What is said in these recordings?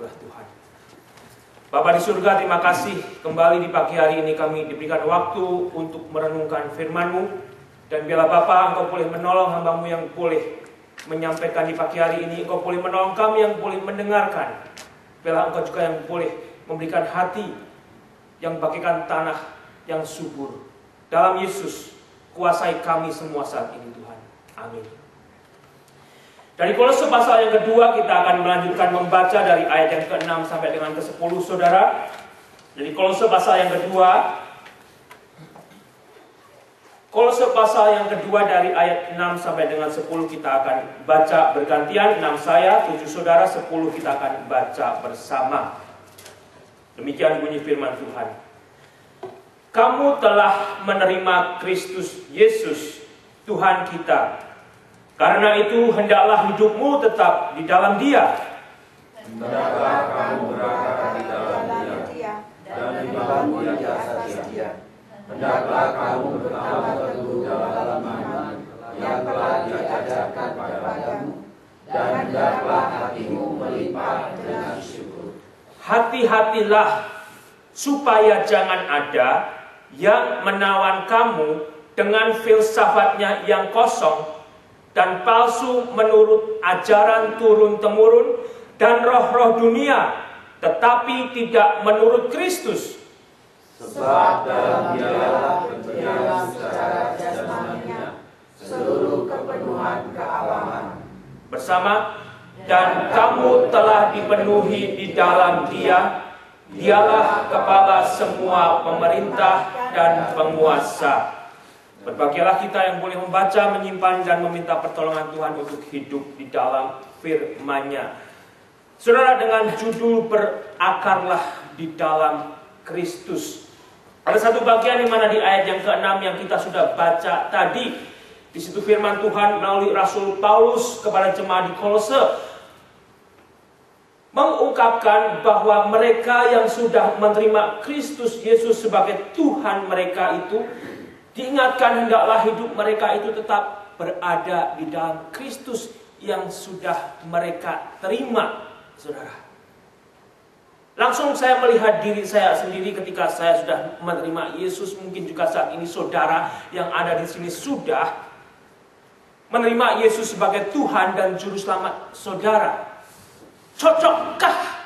Itulah Tuhan. Bapa di surga, terima kasih kembali di pagi hari ini kami diberikan waktu untuk merenungkan firman-Mu. Dan biarlah Bapa, Engkau boleh menolong hamba-Mu yang boleh menyampaikan di pagi hari ini. Engkau boleh menolong kami yang boleh mendengarkan. Biarlah Engkau juga yang boleh memberikan hati yang bagaikan tanah yang subur. Dalam Yesus, kuasai kami semua saat ini Tuhan. Amin. Dari Kolose pasal yang kedua kita akan melanjutkan membaca dari ayat yang ke-6 sampai dengan ke-10 saudara. Jadi Kolose pasal yang kedua. Kolose pasal yang kedua dari ayat 6 sampai dengan 10 kita akan baca bergantian. 6 saya, 7 saudara, 10 kita akan baca bersama. Demikian bunyi firman Tuhan. Kamu telah menerima Kristus Yesus Tuhan kita. Karena itu hendaklah hidupmu tetap di dalam Dia. Hendaklah kamu berakar di dalam Dia dan dibangun di atas Dia. Hendaklah kamu bertahan teguh dalam iman yang telah diajarkan kepadamu, dan hendaklah hatimu melimpah dengan syukur. Hati-hatilah supaya jangan ada yang menawan kamu dengan filsafatnya yang kosong dan palsu menurut ajaran turun-temurun dan roh-roh dunia, tetapi tidak menurut Kristus. Sebab dalam Dialah berjalan secara jasmaninya seluruh kepenuhan kealaman. Bersama, dan kamu telah dipenuhi di dalam Dia. Dialah kepala semua pemerintah dan penguasa. Berbahagialah kita yang boleh membaca, menyimpan, dan meminta pertolongan Tuhan untuk hidup di dalam firman-Nya. Saudara, dengan judul berakarlah di dalam Kristus. Ada satu bagian di mana di ayat yang ke-6 yang kita sudah baca tadi. Di situ firman Tuhan melalui Rasul Paulus kepada jemaat di Kolose mengungkapkan bahwa mereka yang sudah menerima Kristus Yesus sebagai Tuhan mereka itu diingatkan hendaklah hidup mereka itu tetap berada di dalam Kristus yang sudah mereka terima, saudara. Langsung saya melihat diri saya sendiri ketika saya sudah menerima Yesus. Mungkin juga saat ini saudara yang ada di sini sudah menerima Yesus sebagai Tuhan dan Juru Selamat saudara. Cocokkah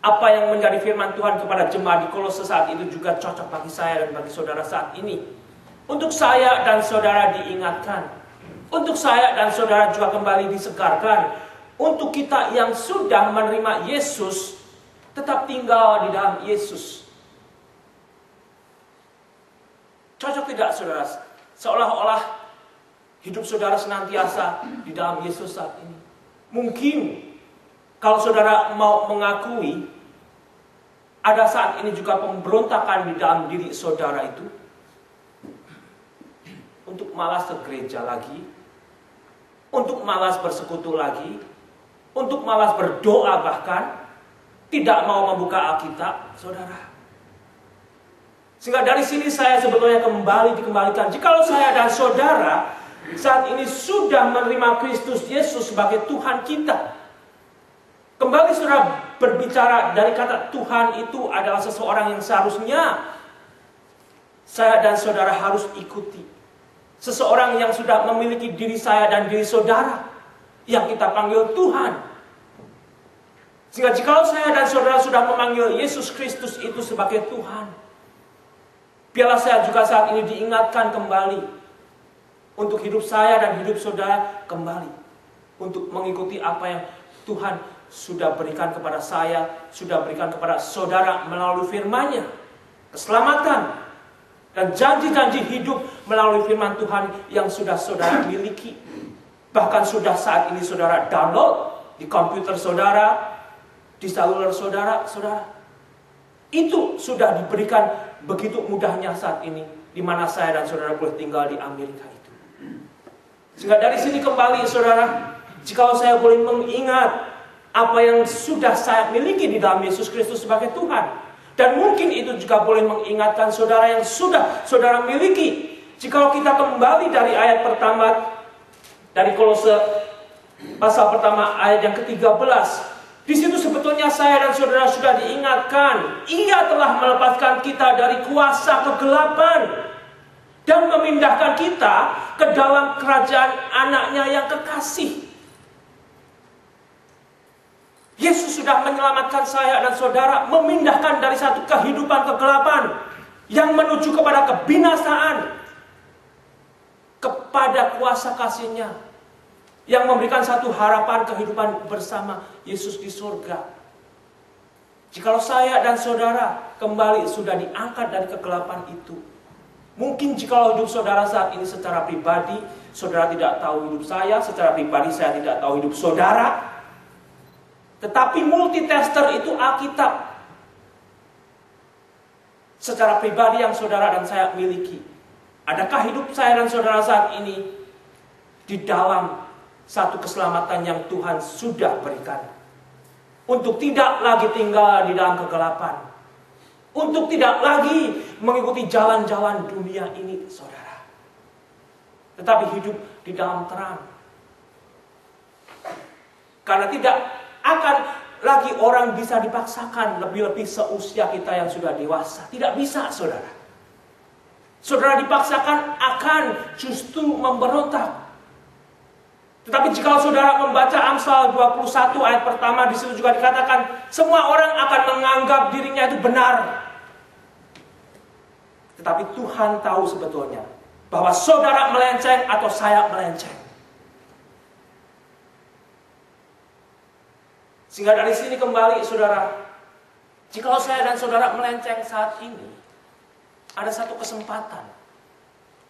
apa yang menjadi firman Tuhan kepada jemaat di Kolose saat itu juga cocok bagi saya dan bagi saudara saat ini? Untuk saya dan saudara diingatkan. Untuk saya dan saudara juga kembali disegarkan. Untuk kita yang sudah menerima Yesus, tetap tinggal di dalam Yesus. Cocok tidak saudara? Seolah-olah hidup saudara senantiasa di dalam Yesus saat ini. Mungkin kalau saudara mau mengakui, ada saat ini juga pemberontakan di dalam diri saudara itu. Untuk malas ke gereja lagi, untuk malas bersekutu lagi, untuk malas berdoa bahkan, tidak mau membuka Alkitab, saudara. Sehingga dari sini saya sebetulnya dikembalikan. Jikalau saya dan saudara saat ini sudah menerima Kristus Yesus sebagai Tuhan kita, kembali saudara berbicara dari kata Tuhan itu adalah seseorang yang seharusnya saya dan saudara harus ikuti. Seseorang yang sudah memiliki diri saya dan diri saudara yang kita panggil Tuhan. Sehingga jikalau saya dan saudara sudah memanggil Yesus Kristus itu sebagai Tuhan, biarlah saya juga saat ini diingatkan kembali untuk hidup saya dan hidup saudara kembali untuk mengikuti apa yang Tuhan sudah berikan kepada saya, sudah berikan kepada saudara melalui firman-Nya. Keselamatan dan janji-janji hidup melalui firman Tuhan yang sudah saudara miliki. Bahkan sudah saat ini saudara download di komputer saudara, di seluler saudara. Itu sudah diberikan begitu mudahnya saat ini, di mana saya dan saudara boleh tinggal di Amerika itu. Sehingga dari sini kembali saudara, jika saya boleh mengingat apa yang sudah saya miliki di dalam Yesus Kristus sebagai Tuhan. Dan mungkin itu juga boleh mengingatkan saudara yang sudah saudara miliki. Jikalau kita kembali dari ayat pertama dari Kolose pasal pertama ayat yang ke-13, Di situ sebetulnya saya dan saudara sudah diingatkan, Ia telah melepaskan kita dari kuasa kegelapan dan memindahkan kita ke dalam kerajaan anaknya yang kekasih. Yesus sudah menyelamatkan saya dan saudara, memindahkan dari satu kehidupan kegelapan yang menuju kepada kebinasaan, kepada kuasa kasih-Nya yang memberikan satu harapan kehidupan bersama Yesus di surga. Jikalau saya dan saudara kembali sudah diangkat dari kegelapan itu, mungkin jikalau hidup saudara saat ini secara pribadi, saudara tidak tahu hidup saya, secara pribadi saya tidak tahu hidup saudara, tetapi multitester itu Alkitab. Secara pribadi yang saudara dan saya miliki, adakah hidup saya dan saudara saat ini di dalam satu keselamatan yang Tuhan sudah berikan, untuk tidak lagi tinggal di dalam kegelapan, untuk tidak lagi mengikuti jalan-jalan dunia ini, saudara, tetapi hidup di dalam terang. Karena tidak akan lagi orang bisa dipaksakan, lebih-lebih seusia kita yang sudah dewasa. Tidak bisa, saudara. Saudara dipaksakan akan justru memberontak. Tetapi jika saudara membaca Amsal 21 ayat pertama, di situ juga dikatakan semua orang akan menganggap dirinya itu benar. Tetapi Tuhan tahu sebetulnya bahwa saudara melenceng atau saya melenceng. Sehingga dari sini kembali, saudara, jika saya dan saudara melenceng saat ini, ada satu kesempatan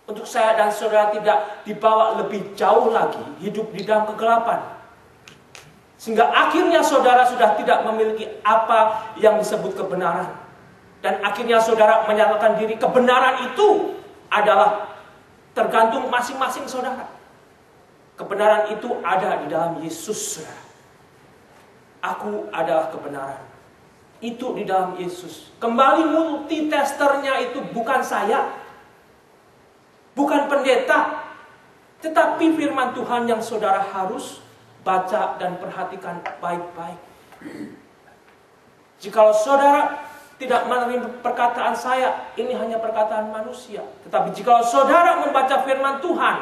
untuk saya dan saudara tidak dibawa lebih jauh lagi hidup di dalam kegelapan. Sehingga akhirnya saudara sudah tidak memiliki apa yang disebut kebenaran. Dan akhirnya saudara menyatakan diri kebenaran itu adalah tergantung masing-masing saudara. Kebenaran itu ada di dalam Yesus, saudara. Aku adalah kebenaran. Itu di dalam Yesus. Kembali multitesternya itu bukan saya, bukan pendeta, tetapi firman Tuhan yang saudara harus baca dan perhatikan baik-baik. Jikalau saudara tidak menerima perkataan saya, ini hanya perkataan manusia. Tetapi jikalau saudara membaca firman Tuhan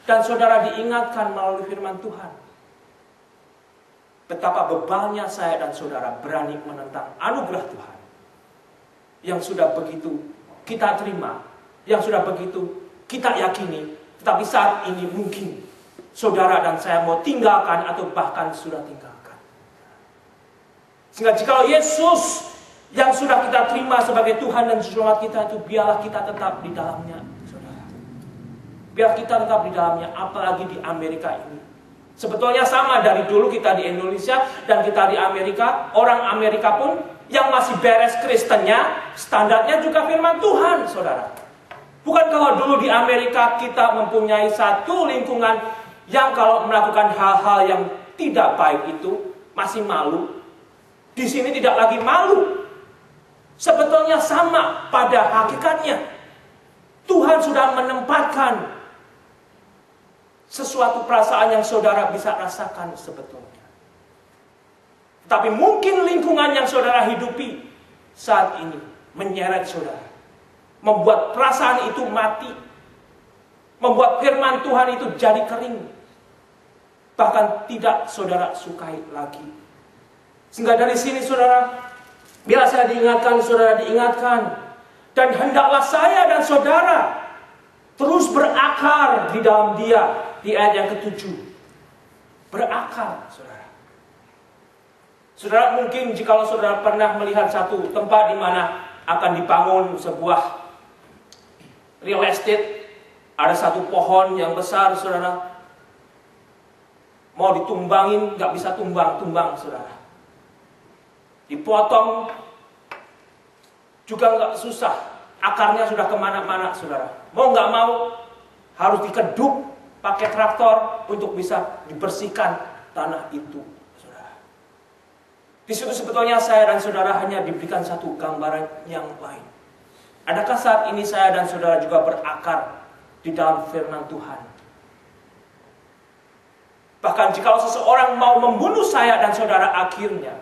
dan saudara diingatkan melalui firman Tuhan, betapa bebalnya saya dan saudara berani menentang anugerah Tuhan yang sudah begitu kita terima, yang sudah begitu kita yakini, tetapi saat ini mungkin saudara dan saya mau tinggalkan atau bahkan sudah tinggalkan. Sehingga jika Yesus yang sudah kita terima sebagai Tuhan dan Juru Selamat kita itu, biarlah kita tetap di dalamnya, saudara. Biar kita tetap di dalamnya, apalagi di Amerika ini. Sebetulnya sama dari dulu kita di Indonesia dan kita di Amerika. Orang Amerika pun yang masih beres Kristennya, standarnya juga firman Tuhan, saudara. Bukan kalau dulu di Amerika kita mempunyai satu lingkungan yang kalau melakukan hal-hal yang tidak baik itu masih malu. Di sini tidak lagi malu. Sebetulnya sama pada hakikatnya. Tuhan sudah menempatkan sesuatu perasaan yang saudara bisa rasakan sebetulnya. Tapi mungkin lingkungan yang saudara hidupi saat ini menyeret saudara, membuat perasaan itu mati, membuat firman Tuhan itu jadi kering, bahkan tidak saudara sukai lagi. Sehingga dari sini saudara, bila saya diingatkan, saudara diingatkan, dan hendaklah saya dan saudara terus berakar di dalam Dia. Di ayat yang ke-7, berakar, saudara. Saudara, mungkin jika saudara pernah melihat satu tempat di mana akan dibangun sebuah real estate, ada satu pohon yang besar, saudara, mau ditumbangin nggak bisa tumbang, saudara. Dipotong juga nggak susah, akarnya sudah kemana-mana, saudara. Mau nggak mau harus dikeduk pakai traktor untuk bisa dibersihkan tanah itu, saudara. Di situ sebetulnya saya dan saudara hanya diberikan satu gambaran yang lain. Adakah saat ini saya dan saudara juga berakar di dalam firman Tuhan? Bahkan jika seseorang mau membunuh saya dan saudara, akhirnya